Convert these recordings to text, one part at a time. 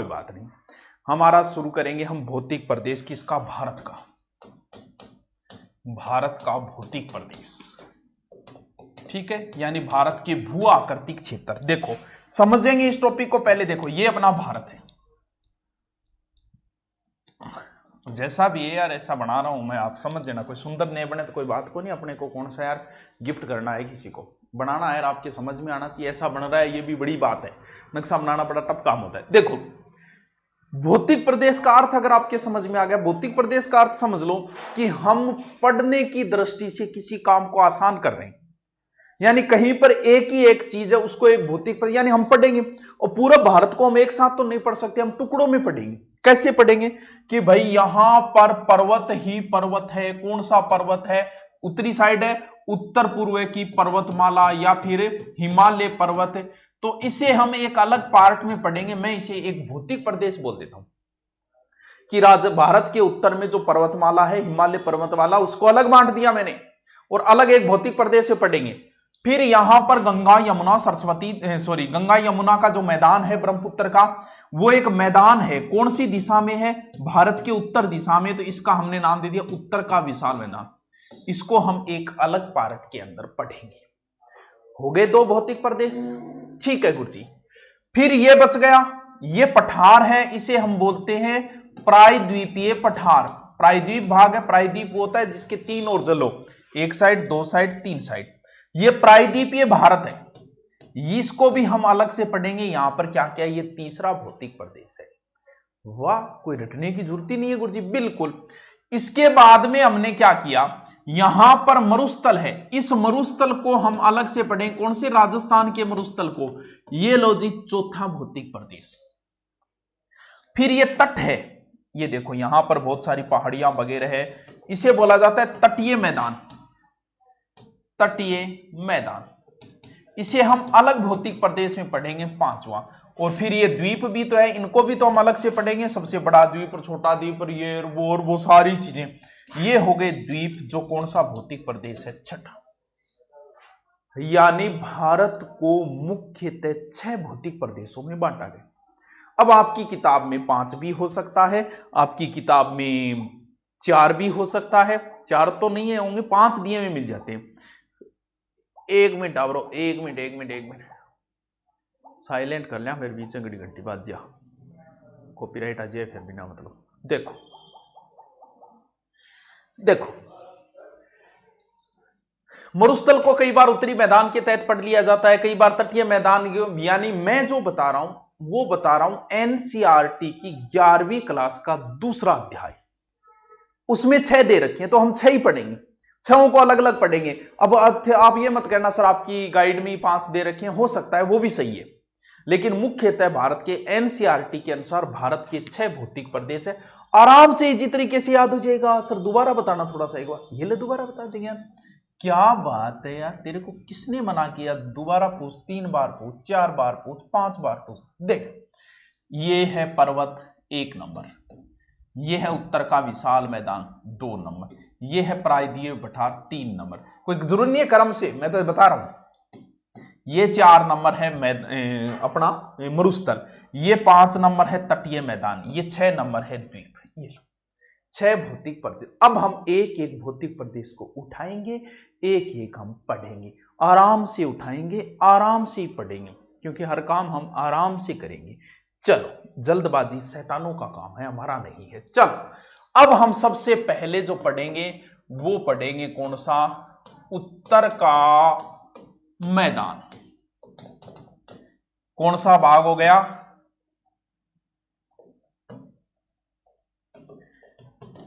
कोई बात नहीं, हमारा शुरू करेंगे हम भौतिक प्रदेश किसका, भारत का। भारत का भौतिक प्रदेश, ठीक है, यानी भारत के भू आकृतिक क्षेत्र। देखो समझेंगे इस टॉपिक को, पहले देखो ये अपना भारत है, जैसा भी है यार ऐसा बना रहा हूं मैं, आप समझ लेना, कोई सुंदर नहीं बने तो कोई बात को नहीं, अपने को कौन सा यार गिफ्ट करना है किसी को, बनाना है आपके समझ में आना चाहिए, ऐसा बन रहा है ये भी बड़ी बात है, नक्शा बनाना बड़ा टफ काम होता है। देखो भौतिक प्रदेश का अर्थ अगर आपके समझ में आ गया, भौतिक प्रदेश का अर्थ समझ लो कि हम पढ़ने की दृष्टि से किसी काम को आसान कर रहे हैं, यानी कहीं पर एक ही एक चीज है उसको एक भौतिक प्रदेश, यानी हम पढ़ेंगे और पूरा भारत को हम एक साथ तो नहीं पढ़ सकते, हम टुकड़ों में पढ़ेंगे। कैसे पढ़ेंगे कि भाई यहां पर पर्वत ही पर्वत है, कौन सा पर्वत है, उत्तरी साइड है, उत्तर पूर्व की पर्वतमाला या फिर हिमालय पर्वत है, तो इसे हम एक अलग पार्ट में पढ़ेंगे, मैं इसे एक भौतिक प्रदेश बोल देता हूं कि भारत के उत्तर में जो पर्वतमाला है हिमालय पर्वतमाला, उसको अलग बांट दिया मैंने और अलग एक भौतिक प्रदेश से पढ़ेंगे। फिर यहां पर गंगा यमुना गंगा यमुना का जो मैदान है ब्रह्मपुत्र का, वो एक मैदान है, कौन सी दिशा में है, भारत के उत्तर दिशा में, तो इसका हमने नाम दे दिया उत्तर का विशाल मैदान, इसको हम एक अलग पार्ट के अंदर पढ़ेंगे। हो गए दो भौतिक प्रदेश, ठीक है गुरुजी। फिर ये बच गया, ये पठार है, इसे हम बोलते हैं प्रायद्वीपीय पठार, प्रायद्वीप भाग है, प्रायद्वीप होता है जिसके तीन ओर जलो, एक साइड, दो साइड, तीन साइड, ये प्रायद्वीपीय भारत है, इसको भी हम अलग से पढ़ेंगे। यहां पर क्या क्या, ये तीसरा भौतिक प्रदेश है। वाह, कोई रटने की जरूरत ही नहीं है गुरुजी, बिल्कुल। इसके बाद में हमने क्या किया, यहां पर मरुस्थल है, इस मरुस्थल को हम अलग से पढ़ेंगे, कौन से, राजस्थान के मरुस्थल को, ये लो जी चौथा भौतिक प्रदेश। फिर ये तट है, ये देखो यहां पर बहुत सारी पहाड़ियां वगैरह है, इसे बोला जाता है तटीय मैदान, तटीय मैदान, इसे हम अलग भौतिक प्रदेश में पढ़ेंगे, पांचवा। और फिर ये द्वीप भी तो है, इनको भी तो हम अलग से पढ़ेंगे, सबसे बड़ा द्वीप और छोटा द्वीप और ये और वो सारी चीजें, ये हो गए द्वीप, जो कौन सा भौतिक प्रदेश है, छठा। यानी भारत को मुख्यतः 6 भौतिक प्रदेशों में बांटा गया। अब आपकी किताब में 5 भी हो सकता है, आपकी किताब में 4 भी हो सकता है, 4 तो नहीं है होंगे, 5 दिए में मिल जाते हैं। एक मिनट आवरो, एक मिनट साइलेंट कर लिया, फिर बीच में घड़ी घंटी बाज जा, कॉपीराइट आ जाए फिर बिना मतलब। देखो देखो मरुस्थल को कई बार उत्तरी मैदान के तहत पढ़ लिया जाता है, कई बार तटीय मैदान, यानी मैं जो बता रहा हूं वो बता रहा हूं एनसीईआरटी की 11वीं क्लास का दूसरा अध्याय, उसमें 6 दे रखे हैं, तो हम 6 ही पढ़ेंगे, 6 को अलग अलग पढ़ेंगे। अब आप ये मत कहना सर आपकी गाइड में 5 दे रखे हैं, हो सकता है वो भी सही है, लेकिन मुख्यतः भारत के एनसीईआरटी के अनुसार भारत के 6 भौतिक प्रदेश है। आराम से इसी तरीके से याद हो जाएगा। सर दोबारा बताना थोड़ा सा, एक बार ये ले दोबारा बता देंगे यार, क्या बात है यार, तेरे को किसने मना किया, दोबारा पूछ, 3 बार पूछ, 4 बार पूछ, 5 बार पूछ। देख ये है पर्वत 1 नंबर, ये है उत्तर का विशाल मैदान 2 नंबर, ये है प्रायद्वीपीय पठार 3 नंबर, कोई जरूरत नहीं है क्रम से, मैं तो बता रहा हूं। ये 4 नंबर है अपना मरुस्थल, ये 5 नंबर है तटीय मैदान, ये 6 नंबर है द्वीप। ये 6 भौतिक प्रदेश। अब हम एक एक भौतिक प्रदेश को उठाएंगे, एक एक हम पढ़ेंगे, आराम से उठाएंगे, आराम से पढ़ेंगे, क्योंकि हर काम हम आराम से करेंगे। चलो जल्दबाजी शैतानों का काम है, हमारा नहीं है। चलो अब हम सबसे पहले जो पढ़ेंगे वो पढ़ेंगे कौन सा, उत्तर का मैदान। कौन सा भाग हो गया,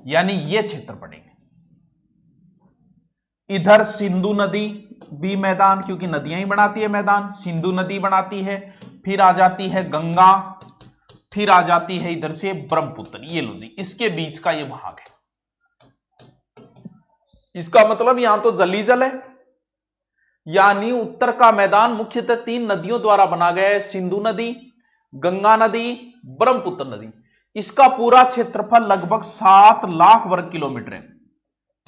यानी ये क्षेत्र पढ़ेंगे। इधर सिंधु नदी भी मैदान, क्योंकि नदियां ही बनाती है मैदान, सिंधु नदी बनाती है, फिर आ जाती है गंगा, फिर आ जाती है इधर से ब्रह्मपुत्र। ये लो जी, इसके बीच का ये भाग है, इसका मतलब यहां तो जल ही जल है, यानी उत्तर का मैदान मुख्यतः 3 नदियों द्वारा बना गया है, सिंधु नदी, गंगा नदी, ब्रह्मपुत्र नदी। इसका पूरा क्षेत्रफल लगभग 7 लाख वर्ग किलोमीटर है,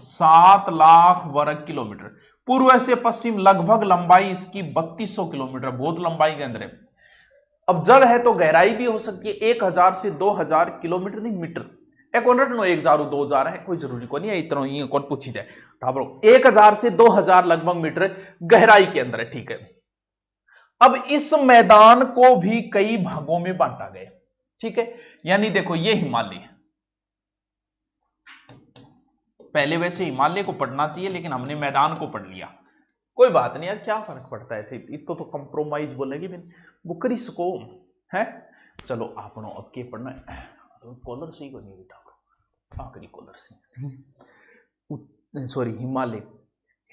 7 लाख वर्ग किलोमीटर। पूर्व से पश्चिम लगभग लंबाई इसकी 3200 किलोमीटर, बहुत लंबाई के अंदर है। अब जल है तो गहराई भी हो सकती है 1000 से 2000 किलोमीटर, नहीं मीटर, 1000 2000 है, कोई जरूरी को नहीं है इतना ही कौन पूछी जाए। 1000 से 2000 लगभग मीटर गहराई के अंदर है, ठीक है। अब इस मैदान को भी कई भागों में बांटा गया, ठीक है। यानी देखो ये हिमालय है, पहले वैसे हिमालय को पढ़ना चाहिए लेकिन हमने मैदान को पढ़ लिया, कोई बात नहीं यार, क्या फर्क पड़ता है, इतो तो कंप्रोमाइज बोलेगी वो करी सको है। चलो आपनो अब के पढ़ना है, कॉलर से को नहीं बेटा, आखिरी कॉलर से, सॉरी हिमालय,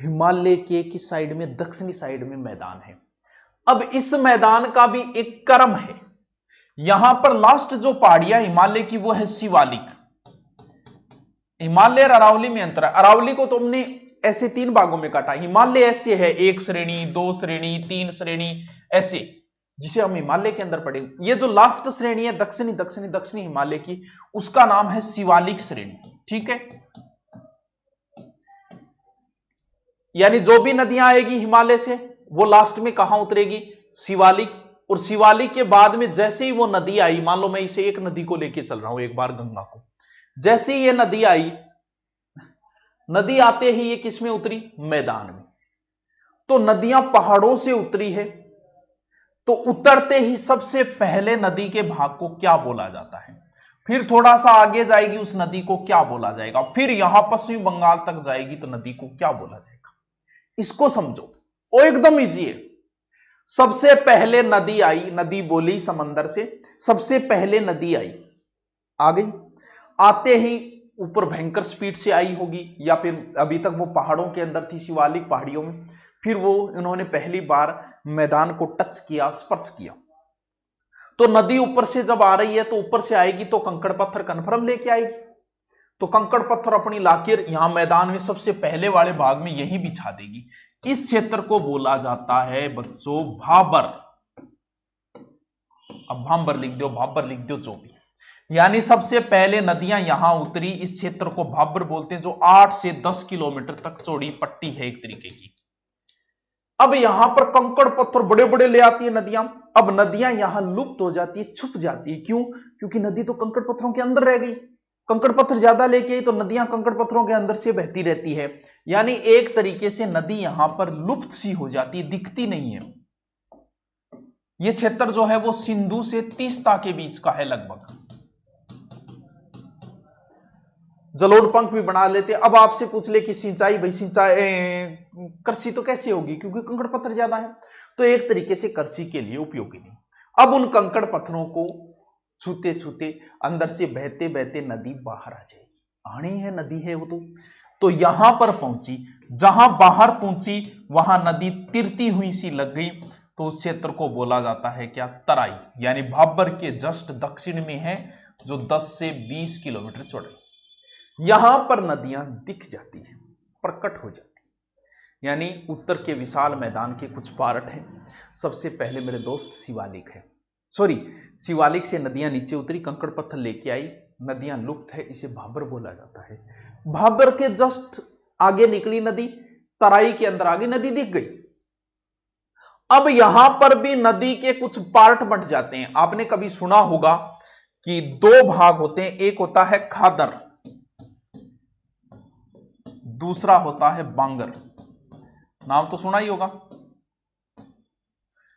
हिमालय के किस साइड में, दक्षिणी साइड में मैदान है। अब इस मैदान का भी एक क्रम है, यहां पर लास्ट जो पहाड़ियां हिमालय की वो है शिवालिक। हिमालय और अरावली में अंतर है, अरावली को तो हमने ऐसे 3 भागों में काटा, हिमालय ऐसे है 1 श्रेणी 2 श्रेणी 3 श्रेणी ऐसे, जिसे हम हिमालय के अंदर पढ़ेंगे। ये जो लास्ट श्रेणी है दक्षिणी दक्षिणी दक्षिणी हिमालय की, उसका नाम है शिवालिक श्रेणी, ठीक है। यानी जो भी नदियां आएगी हिमालय से वो लास्ट में कहां उतरेगी, शिवालिक, और शिवालिक के बाद में जैसे ही वो नदी आई, मान लो मैं इसे एक नदी को लेके चल रहा हूं एक बार, गंगा को, जैसे ही ये नदी आई, नदी आते ही ये किस में उतरी, मैदान में। तो नदियां पहाड़ों से उतरी है, तो उतरते ही सबसे पहले नदी के भाग को क्या बोला जाता है, फिर थोड़ा सा आगे जाएगी उस नदी को क्या बोला जाएगा, फिर यहां पश्चिमी बंगाल तक जाएगी तो नदी को क्या बोला जाएगा, इसको समझो, वो एकदम इजी है। सबसे पहले नदी आई, नदी बोली समंदर से, सबसे पहले नदी आई, आ गई, आते ही ऊपर भयंकर स्पीड से आई होगी, या फिर अभी तक वो पहाड़ों के अंदर थी शिवालिक पहाड़ियों में, फिर वो इन्होंने पहली बार मैदान को टच किया, स्पर्श किया। तो नदी ऊपर से जब आ रही है तो ऊपर से आएगी तो कंकड़ पत्थर कन्फर्म लेके आएगी, तो कंकड़ पत्थर अपनी लाकर यहां मैदान में सबसे पहले वाले भाग में यही बिछा देगी। इस क्षेत्र को बोला जाता है बच्चों भाबर। अब भाबर लिख दो, भाबर लिख दो, जो भी, यानी सबसे पहले नदियां यहां उतरी, इस क्षेत्र को भाबर बोलते हैं, जो 8 से 10 किलोमीटर तक चौड़ी पट्टी है एक तरीके की। अब यहां पर कंकड़ पत्थर बड़े बड़े ले आती है नदियां, अब नदियां यहां लुप्त हो जाती है, छुप जाती है, क्यों, क्योंकि नदी तो कंकड़ पत्थरों के अंदर रह गई, कंकड़ पत्थर ज्यादा लेके आई तो नदियां कंकड़ पत्थरों के अंदर से बहती रहती है, यानी एक तरीके से नदी यहां पर लुप्त सी हो जाती है, दिखती नहीं है। यह क्षेत्र जो है वो सिंधु से तीस्ता के बीच का है लगभग, जलोढ़ पंख भी बना लेते। अब आपसे पूछ ले कि सिंचाई, भाई सिंचाई कृषि तो कैसे होगी, क्योंकि कंकड़ पत्थर ज्यादा है, तो एक तरीके से कृषि के लिए उपयोगी नहीं। अब उन कंकड़ पत्थरों को छूते छूते अंदर से बहते बहते नदी बाहर आ जाएगी, आनी है नदी है वो तो यहां पर पहुंची, जहां बाहर पहुंची वहां नदी तिरती हुई सी लग गई, तो उस क्षेत्र को बोला जाता है क्या, तराई, यानी भाबर के जस्ट दक्षिण में है, जो 10 से 20 किलोमीटर चौड़ाई। यहां पर नदियां दिख जाती है, प्रकट हो जाती है, यानी उत्तर के विशाल मैदान के कुछ पार्ट हैं। सबसे पहले मेरे दोस्त शिवालिक है, सॉरी शिवालिक से नदियां नीचे उतरी, कंकड़ पत्थर लेके आई, नदियां लुप्त है, इसे भाबर बोला जाता है। भाबर के जस्ट आगे निकली नदी, तराई के अंदर आगे नदी दिख गई। अब यहां पर भी नदी के कुछ पार्ट बंट जाते हैं। आपने कभी सुना होगा कि 2 भाग होते हैं, एक होता है खादर, दूसरा होता है बांगर। नाम तो सुना ही होगा,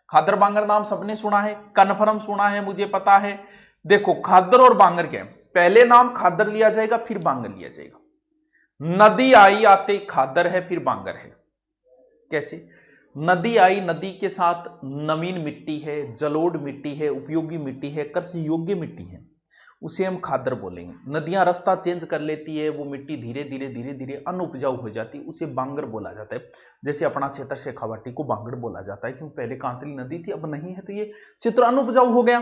खादर बांगर नाम सबने सुना है, कन्फर्म सुना है, मुझे पता है। देखो खादर और बांगर क्या है, पहले नाम खादर लिया जाएगा फिर बांगर लिया जाएगा। नदी आई आते खादर है फिर बांगर है। कैसे, नदी आई, नदी के साथ नवीन मिट्टी है, जलोढ़ मिट्टी है, उपयोगी मिट्टी है, कृषि योग्य मिट्टी है, उसे हम खादर बोलेंगे। नदियां रास्ता चेंज कर लेती है, वो मिट्टी धीरे धीरे धीरे धीरे अनउपजाऊ हो जाती है, उसे बांगर बोला जाता है। जैसे अपना क्षेत्र शेखावाटी को बांगर बोला जाता है, क्योंकि पहले कांतली नदी थी, अब नहीं है, तो ये क्षेत्र अनउपजाऊ हो गया।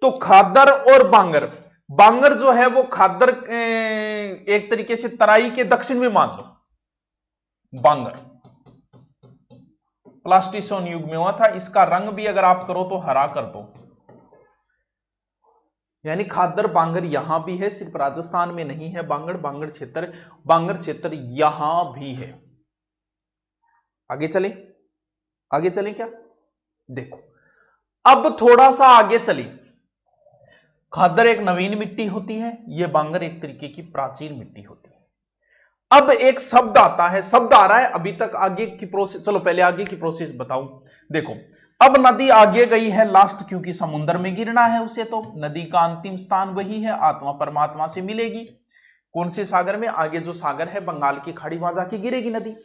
तो खादर और बांगर, बांगर जो है वो खादर एक तरीके से तराई के दक्षिण में मान लो। बांगर प्लास्टिसोन युग में हुआ था, इसका रंग भी अगर आप करो तो हरा कर दो, यानी खादर बांगर यहां भी है, सिर्फ राजस्थान में नहीं है बांगर, बांगर क्षेत्र यहां भी है। आगे चले, आगे चले क्या, देखो अब थोड़ा सा आगे चली, खादर एक नवीन मिट्टी होती है, यह बांगर एक तरीके की प्राचीन मिट्टी होती है। अब एक शब्द आता है, शब्द आ रहा है, अभी तक आगे की प्रोसेस, चलो पहले आगे की प्रोसेस बताऊं। देखो अब नदी आगे गई है लास्ट, क्योंकि समुद्र में गिरना है उसे, तो नदी का अंतिम स्थान वही है, आत्मा परमात्मा से मिलेगी। कौन से सागर में? आगे जो सागर है बंगाल की खाड़ी, वहां जाके गिरेगी नदी।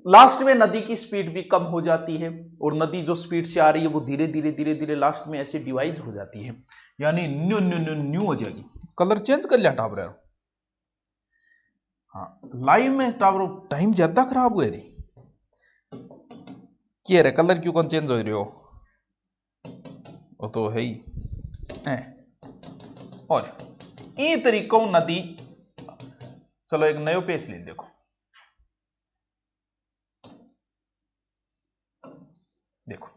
लास्ट में नदी की स्पीड भी कम हो जाती है, और नदी जो स्पीड से आ रही है वो धीरे धीरे धीरे धीरे लास्ट में ऐसे डिवाइड हो जाती है, यानी न्यू न्यू न्यू न्यू हो जाएगी। कलर चेंज कर लिया टावर, हाँ लाइव में टावर टाइम ज्यादा खराब हुए रे, क्या रे कलर क्यों चेंज हो रहे हो? वो तो है ही और ये तरीकों नदी, चलो एक नयो पेज ले देखो, देखो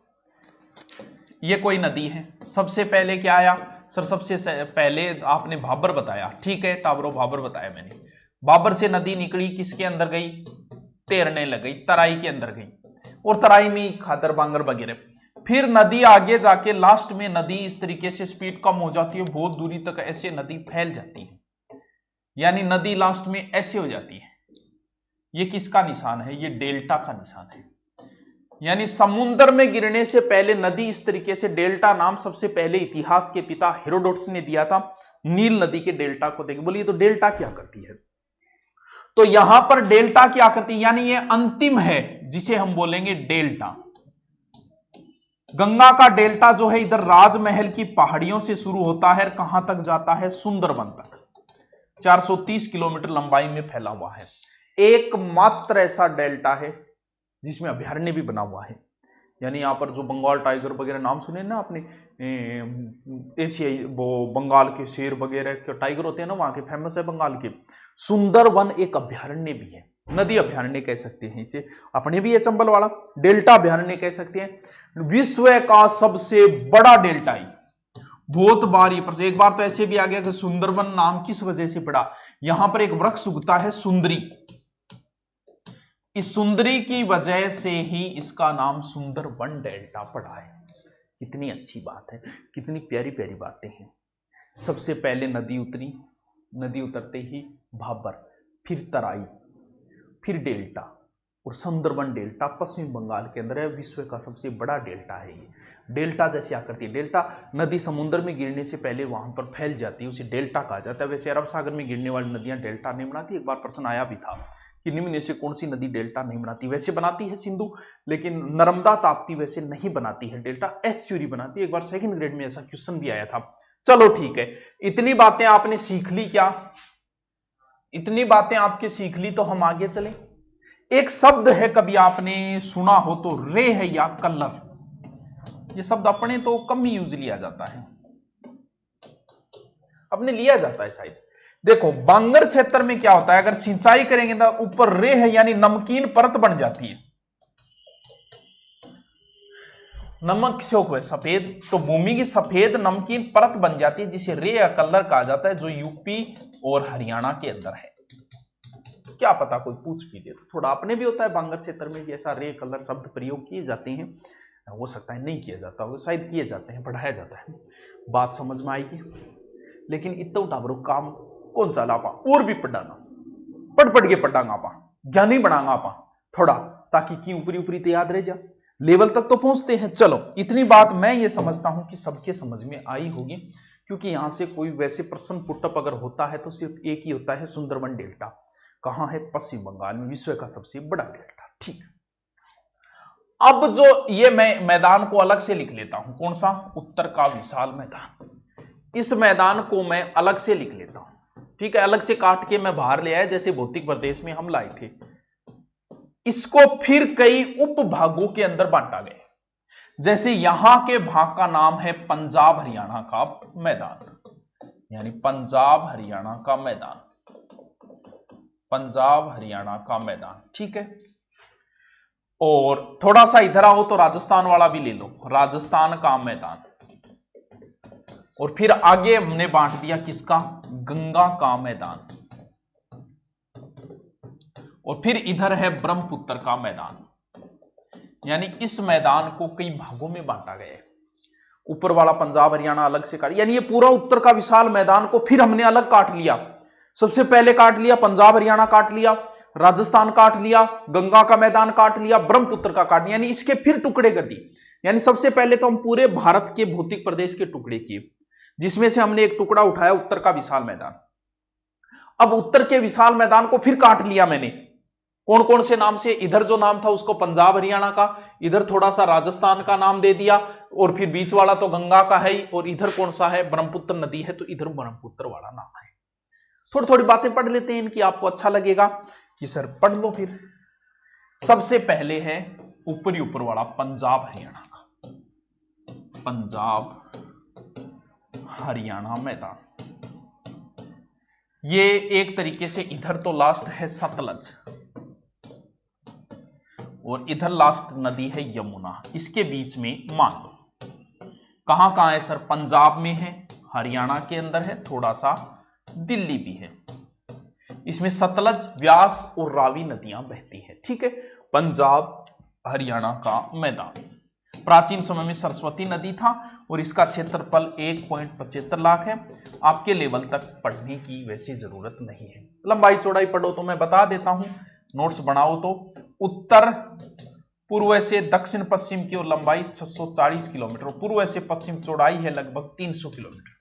ये कोई नदी है। सबसे पहले क्या आया सर? सबसे पहले आपने भाबर बताया, ठीक है टावरो भाबर बताया मैंने। भाबर से नदी निकली, किसके अंदर गई? तैरने लग गई, तराई के अंदर गई, और तराई में खादर बांगर वगैरह। फिर नदी आगे जाके लास्ट में नदी इस तरीके से स्पीड कम हो जाती है, बहुत दूरी तक ऐसे नदी फैल जाती है, यानी नदी लास्ट में ऐसे हो जाती है। ये किसका निशान है? ये डेल्टा का निशान है, यानी समुद्र में गिरने से पहले नदी इस तरीके से, डेल्टा नाम सबसे पहले इतिहास के पिता हेरोडोटस ने दिया था नील नदी के डेल्टा को। देखिए बोलिए तो डेल्टा क्या करती है? तो यहां पर डेल्टा क्या करती है, यानी ये अंतिम है जिसे हम बोलेंगे डेल्टा। गंगा का डेल्टा जो है इधर राजमहल की पहाड़ियों से शुरू होता है, कहां तक जाता है? सुंदरबन तक, 430 किलोमीटर लंबाई में फैला हुआ है। एकमात्र ऐसा डेल्टा है जिसमें अभयारण्य भी बना हुआ है, यानी यहां पर जो बंगाल टाइगर वगैरह नाम सुने ना आपने, एशियाई वो बंगाल के शेर वगैरह के टाइगर होते हैं ना, वहां के फेमस है बंगाल के। सुंदरवन एक अभयारण्य भी है, नदी अभयारण्य कह सकते हैं इसे, अपने भी है चंबल वाला, डेल्टा अभयारण्य कह सकते हैं। विश्व का सबसे बड़ा डेल्टा ही, बहुत बार ये प्रश्न, एक बार तो ऐसे भी आ गया कि सुंदरवन नाम किस वजह से पड़ा? यहां पर एक वृक्ष उगता है सुंदरी, इस सुंदरी की वजह से ही इसका नाम सुंदरवन डेल्टा पड़ा है। कितनी अच्छी बात है, कितनी प्यारी प्यारी बातें हैं। सबसे पहले नदी उतरी, नदी उतरते ही भाबर, फिर तराई, फिर डेल्टा, और सुंदरवन डेल्टा पश्चिम बंगाल के अंदर है, विश्व का सबसे बड़ा डेल्टा है ये। डेल्टा जैसे आकृति, डेल्टा नदी समुद्र में गिरने से पहले वहां पर फैल जाती है, उसे डेल्टा कहा जाता है। वैसे अरब सागर में गिरने वाली नदियां डेल्टा नहीं बनाती, एक बार प्रश्न आया भी था कि निम्न में से कौन सी नदी डेल्टा नहीं बनाती? वैसे बनाती है सिंधु, लेकिन नर्मदा ताप्ती वैसे नहीं बनाती है डेल्टा, एस्चुरी बनाती है। एक बार सेकंड ग्रेड में ऐसा क्वेश्चन भी आया था। चलो ठीक है, इतनी बातें आपने सीख ली क्या? इतनी बातें आपके सीख ली, तो हम आगे चले। एक शब्द है, कभी आपने सुना हो तो, रे है या कलर। ये शब्द अपने तो कम ही यूज लिया जाता है, अपने लिया जाता है शायद। देखो बांगर क्षेत्र में क्या होता है, अगर सिंचाई करेंगे तो ऊपर रे है यानी नमकीन परत बन जाती है, नमक से हुए सफेद, तो भूमि की सफेद नमकीन परत बन जाती है, जिसे रे या कलर कहा जाता है, जो यूपी और हरियाणा के अंदर है। क्या पता कोई पूछ भी दे, तो थोड़ा अपने भी होता है बांगर क्षेत्र में भी ऐसा रे कलर शब्द प्रयोग किए जाते हैं, हो सकता है नहीं किया जाता हो, शायद किए जाते हैं, पढ़ाया जाता है। बात समझ में आएगी। लेकिन इतना उठावरो काम कौन चला पा, और भी पढ़ाना, पढ़ के पढ़ांगा पा, ज्ञानी बनांगा पा थोड़ा, ताकि की ऊपरी ऊपरी तो याद रह जा, लेवल तक तो पहुंचते हैं। चलो इतनी बात मैं ये समझता हूं कि सबके समझ में आई होगी, क्योंकि यहां से कोई वैसे प्रश्न पुटअप अगर होता है तो सिर्फ एक ही होता है, सुंदरवन डेल्टा कहां है? पश्चिम बंगाल में, विश्व का सबसे बड़ा डेल्टा। ठीक, अब जो ये मैं मैदान को अलग से लिख लेता हूं, कौन सा? उत्तर का विशाल मैदान। इस मैदान को मैं अलग से लिख लेता हूं, ठीक है, अलग से काट के मैं बाहर ले आया, जैसे भौतिक प्रदेश में हम लाए थे। इसको फिर कई उप भागों के अंदर बांटा गया, जैसे यहां के भाग का नाम है पंजाब हरियाणा का मैदान, यानी पंजाब हरियाणा का मैदान, पंजाब हरियाणा का मैदान, ठीक है। और थोड़ा सा इधर आओ तो राजस्थान वाला भी ले लो, राजस्थान का मैदान। और फिर आगे हमने बांट दिया किसका? गंगा का मैदान। और फिर इधर है ब्रह्मपुत्र का मैदान, यानी इस मैदान को कई भागों में बांटा गया है। ऊपर वाला पंजाब हरियाणा अलग से काट, यानी ये पूरा उत्तर का विशाल मैदान को फिर हमने अलग काट लिया। सबसे पहले काट लिया पंजाब हरियाणा, काट लिया राजस्थान, काट लिया गंगा का मैदान, काट लिया ब्रह्मपुत्र का काट लिया, यानी इसके फिर टुकड़े कर दिए। यानी सबसे पहले तो हम पूरे भारत के भौतिक प्रदेश के टुकड़े किए, जिसमें से हमने एक टुकड़ा उठाया उत्तर का विशाल मैदान। अब उत्तर के विशाल मैदान को फिर काट लिया मैंने, कौन कौन से नाम से, इधर जो नाम था उसको पंजाब हरियाणा का, इधर थोड़ा सा राजस्थान का नाम दे दिया, और फिर बीच वाला तो गंगा का है ही, और इधर कौन सा है, ब्रह्मपुत्र नदी है, तो इधर ब्रह्मपुत्र वाला नाम है। थोड़ी थोड़ी बातें पढ़ लेते हैं इनकी, आपको अच्छा लगेगा कि सर पढ़ लो। फिर सबसे पहले है ऊपरी ऊपर वाला पंजाब हरियाणा का, पंजाब हरियाणा मैदान। ये एक तरीके से इधर तो लास्ट है सतलज, और इधर लास्ट नदी है यमुना, इसके बीच में मान लो कहां है सर, पंजाब में है, हरियाणा के अंदर है, थोड़ा सा दिल्ली भी है। इसमें सतलज, व्यास और रावी नदियां बहती है। ठीक है, पंजाब हरियाणा का मैदान प्राचीन समय में सरस्वती नदी था, और इसका क्षेत्रफल 1.75 लाख है। आपके लेवल तक पढ़ने की वैसे जरूरत नहीं है, लंबाई चौड़ाई पढ़ो तो मैं बता देता हूं, नोट्स बनाओ तो। उत्तर पूर्व से दक्षिण पश्चिम की ओर लंबाई 640 किलोमीटर, पूर्व से पश्चिम चौड़ाई है लगभग 300 किलोमीटर,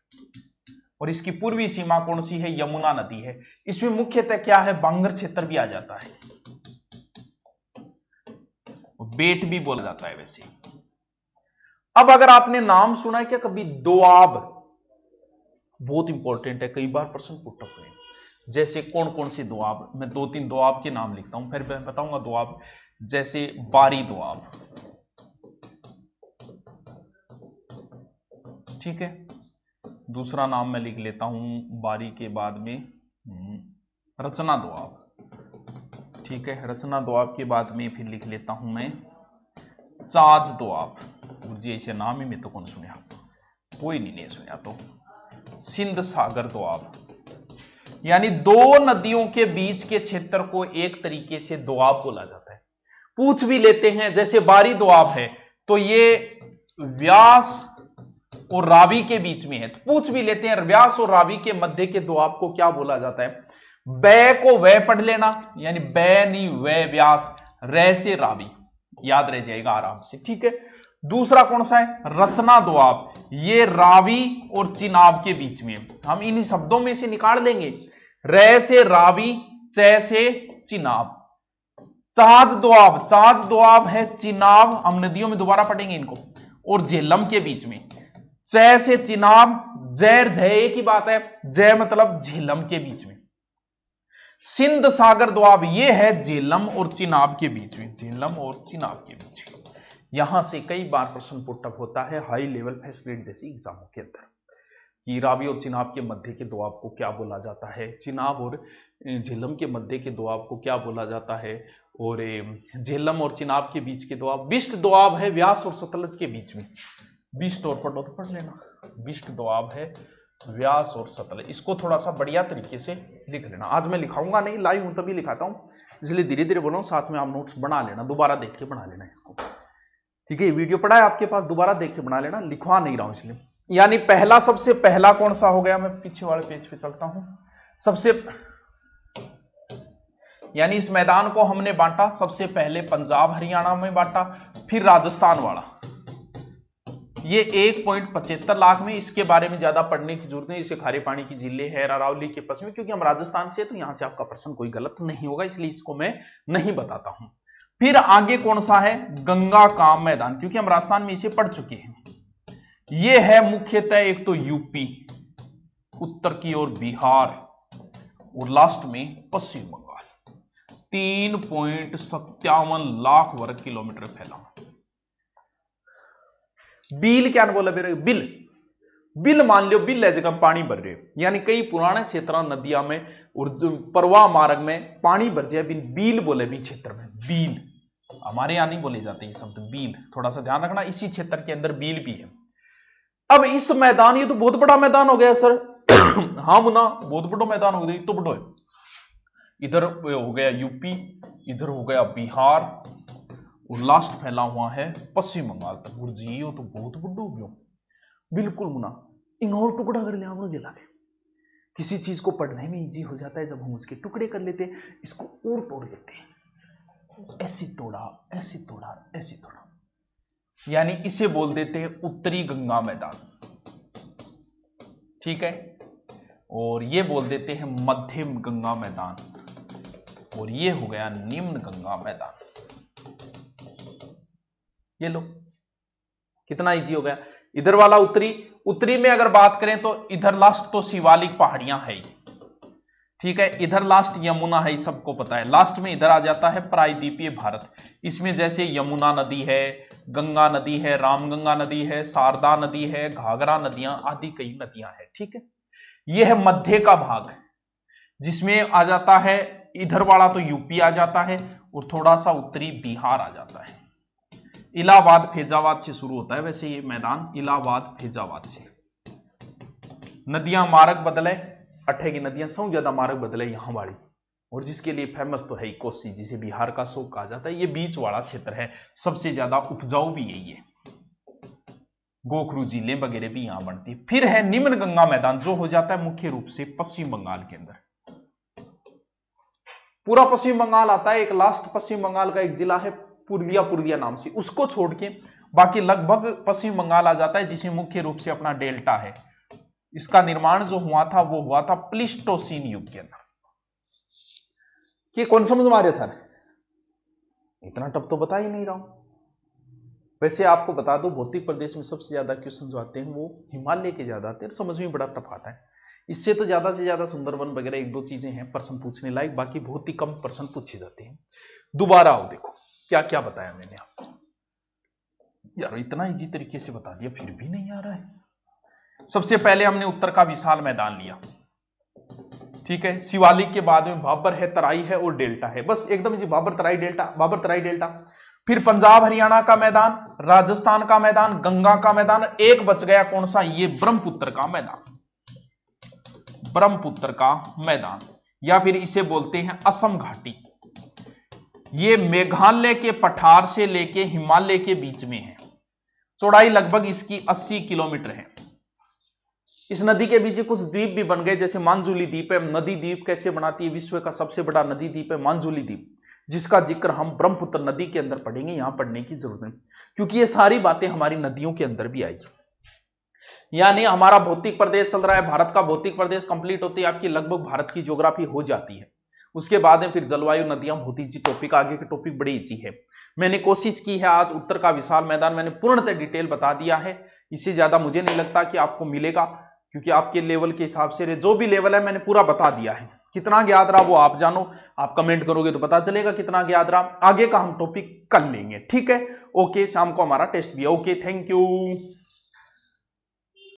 और इसकी पूर्वी सीमा कौन सी है, यमुना नदी है। इसमें मुख्यतः क्या है, बांगर क्षेत्र भी आ जाता है, बेट भी बोला जाता है वैसे। अब अगर आपने नाम सुना है क्या कभी, दोआब, बहुत इंपॉर्टेंट है, कई बार प्रश्न पुट अप हुए। जैसे कौन कौन सी दोआब, मैं 2-3 दोआब के नाम लिखता हूं, फिर मैं बताऊंगा दोआब। जैसे बारी दोआब, ठीक है, दूसरा नाम मैं लिख लेता हूं बारी के बाद में रचना दोआब, ठीक है, रचना दोआब के बाद में फिर लिख लेता हूं मैं चाज दोआब। जी ऐसे नाम ही में तो कौन सुना, कोई नहीं सुना, तो सिंध सागर दोआब, यानी दो नदियों के बीच के क्षेत्र को एक तरीके से दोआब बोला जाता है। पूछ भी लेते हैं, जैसे बारी दोआब है तो ये व्यास और रावी के बीच में है, तो पूछ भी लेते हैं व्यास और रावी के मध्य के दोआब को क्या बोला जाता है। बै को वै पढ़ लेना, यानी बै नहीं वै व्यास, रै से रावी, याद रह जाएगा आराम से। ठीक है, दूसरा कौन सा है, रचना दोआब, ये रावी और चिनाब के बीच में, हम इन शब्दों में से निकाल देंगे, रै से रावी, चै से चिनाब। चाज दोआब, चाज दोआब है चिनाब, हम नदियों में दोबारा पढ़ेंगे इनको, और झेलम के बीच में, चै से चिनाब, जैर जय एक ही बात है, जय मतलब झेलम के बीच में। सिंध सागर दोआब ये है झेलम और चिनाब के बीच में, झेलम और चिनाब के बीच में। यहां से कई बार प्रश्न पुटअप होता है हाई लेवल फर्स्ट ग्रेड जैसी एग्जामों के अंदर, कि रावी और चिनाब के मध्य के दोआब को क्या बोला जाता है, चिनाब और झेलम के मध्य के दोआब को क्या बोला जाता है, और झेलम और चिनाब के बीच के दोआब, बिष्ट दोआब है व्यास और सतलज के बीच में, बिष्ट और पढ़ो तो पढ़ लेना, बिष्ट दोआब है व्यास और सतलज, इसको थोड़ा सा बढ़िया तरीके से लिख लेना। आज मैं लिखाऊंगा नहीं, लाइव हूं तभी लिखाता हूं, इसलिए धीरे धीरे बोलो, साथ में आप नोट्स बना लेना, दोबारा देख के बना लेना इसको। ठीक है, वीडियो पड़ा है आपके पास, दोबारा देख के बना लेना, लिखवा नहीं रहा हूं इसलिए। यानी पहला, सबसे पहला कौन सा हो गया, मैं पीछे वाले पेज पे चलता हूं। सबसे यानी इस मैदान को हमने बांटा, सबसे पहले पंजाब हरियाणा में बांटा, फिर राजस्थान वाला, ये 1.75 लाख में, इसके बारे में ज्यादा पढ़ने की जरूरत नहीं, इसे खारे पानी की झीलें है अरावली के पश्चिम में, क्योंकि हम राजस्थान से, तो यहां से आपका प्रश्न कोई गलत नहीं होगा, इसलिए इसको मैं नहीं बताता हूं। फिर आगे कौन सा है, गंगा का मैदान, क्योंकि हम राजस्थान में इसे पढ़ चुके हैं। यह है मुख्यतः एक तो यूपी, उत्तर की ओर बिहार, और लास्ट में पश्चिम बंगाल। 3.57 लाख वर्ग किलोमीटर फैला। बिल क्या बोला मेरे, बिल, बिल मान लो, बिल है जगह पानी भर रहे, यानी कई पुराने क्षेत्र नदियां में और प्रवाह मार्ग में पानी भर जाए, बिल बोले भी क्षेत्र में, बिल, हमारे यहां नहीं बोले जाते ये शब्द बिल, थोड़ा सा ध्यान रखना, इसी क्षेत्र के अंदर बिल भी है। अब इस मैदान, ये तो बहुत बड़ा मैदान हो गया सर। हाँ मुन्ना, बहुत बड़ा मैदान हो गया, तो बड़ा है, इधर हो गया यूपी, इधर हो गया बिहार, और लास्ट फैला हुआ है पश्चिम बंगाल तक। गुरुजी ये तो बहुत बड़ा हो गया, बिल्कुल मुना इन और टुकड़ा कर लिया गेला है। किसी चीज को पढ़ने में इजी हो जाता है जब हम उसके टुकड़े कर लेते हैं, इसको और तोड़ लेते हैं, ऐसे तोड़ा ऐसे तोड़ा ऐसे तोड़ा, यानी इसे बोल देते हैं उत्तरी गंगा मैदान, ठीक है। और ये बोल देते हैं मध्यम गंगा मैदान, और ये हो गया निम्न गंगा मैदान। ये लो कितना इजी हो गया। इधर वाला उत्तरी, उत्तरी में अगर बात करें तो इधर लास्ट तो शिवालिक पहाड़ियां है, ठीक है। इधर लास्ट यमुना है, सबको पता है। लास्ट में इधर आ जाता है प्रायद्वीपीय भारत। इसमें जैसे यमुना नदी है, गंगा नदी है, रामगंगा नदी है, शारदा नदी है, घाघरा नदियां आदि कई नदियां हैं, ठीक है। यह है मध्य का भाग, जिसमें आ जाता है इधर वाला तो यूपी आ जाता है, और थोड़ा सा उत्तरी बिहार आ जाता है। इलाहाबाद फैजाबाद से शुरू होता है वैसे ये मैदान, इलाहाबाद फैजाबाद से। नदियां मार्ग बदले, अट्ठे की नदियां सौ ज्यादा मार्ग बदले यहां वाली, और जिसके लिए फेमस तो है कोसी, जिसे बिहार का शोक कहा जाता है। ये बीच वाला क्षेत्र है, सबसे ज्यादा उपजाऊ भी यही है, गोखरू जिले वगैरह भी यहां बनती है। फिर है निम्न गंगा मैदान, जो हो जाता है मुख्य रूप से पश्चिम बंगाल के अंदर। पूरा पश्चिम बंगाल आता है, एक लास्ट पश्चिम बंगाल का एक जिला है पुरुलिया, पुरुलिया नाम से, उसको छोड़ के बाकी लगभग पश्चिम बंगाल आ जाता है, जिसमें मुख्य रूप से अपना डेल्टा है। इसका निर्माण जो हुआ था वो हुआ था प्लीस्टोसीन युग के अंदर। कि कौन समझ में आ रहा था? इतना टफ तो बता ही नहीं रहा हूं। वैसे आपको बता दो, भौतिक प्रदेश में सबसे ज्यादा क्वेश्चन जो आते हैं वो हिमालय के ज्यादा आते हैं, समझ में बड़ा टफ आता है। इससे तो ज्यादा से ज्यादा सुंदरवन वगैरह एक दो चीजें हैं प्रश्न पूछने लायक, बाकी बहुत ही कम प्रश्न पूछे जाते हैं। दोबारा आओ, देखो क्या क्या बताया मैंने आपको। यार इतना इजी तरीके से बता दिया फिर भी नहीं आ रहा है। सबसे पहले हमने उत्तर का विशाल मैदान लिया, ठीक है। शिवालिक के बाद में भाबर है, तराई है और डेल्टा है, बस एकदम इजी, भाबर तराई डेल्टा, भाबर तराई डेल्टा। फिर पंजाब हरियाणा का मैदान, राजस्थान का मैदान, गंगा का मैदान, एक बच गया कौन सा? ये ब्रह्मपुत्र का मैदान, ब्रह्मपुत्र का मैदान, या फिर इसे बोलते हैं असम घाटी। ये मेघालय के पठार से लेके हिमालय के बीच में है, चौड़ाई लगभग इसकी 80 किलोमीटर है। इस नदी के बीच कुछ द्वीप भी बन गए, जैसे मांजुली द्वीप है। नदी द्वीप कैसे बनाती है? विश्व का सबसे बड़ा नदी द्वीप है मांजुली द्वीप, जिसका जिक्र हम ब्रह्मपुत्र नदी के अंदर पढ़ेंगे, यहां पढ़ने की जरूरत नहीं, क्योंकि ये सारी बातें हमारी नदियों के अंदर भी आएगी। यानी हमारा भौतिक प्रदेश चल रहा है, भारत का भौतिक प्रदेश कंप्लीट होती है आपकी, लगभग भारत की ज्योग्राफी हो जाती है। उसके बाद में फिर जलवायु, नदियां, बहुत इजी टॉपिक, आगे के टॉपिक बड़े इजी है। मैंने कोशिश की है आज उत्तर का विशाल मैदान मैंने पूर्णतः डिटेल बता दिया है, इससे ज्यादा मुझे नहीं लगता कि आपको मिलेगा, क्योंकि आपके लेवल के हिसाब से जो भी लेवल है मैंने पूरा बता दिया है। कितना याद रहा वो आप जानो, आप कमेंट करोगे तो पता चलेगा कितना याद रहा। आगे का हम टॉपिक कर लेंगे, ठीक है। ओके, शाम को हमारा टेस्ट भी है। Okay, thank you.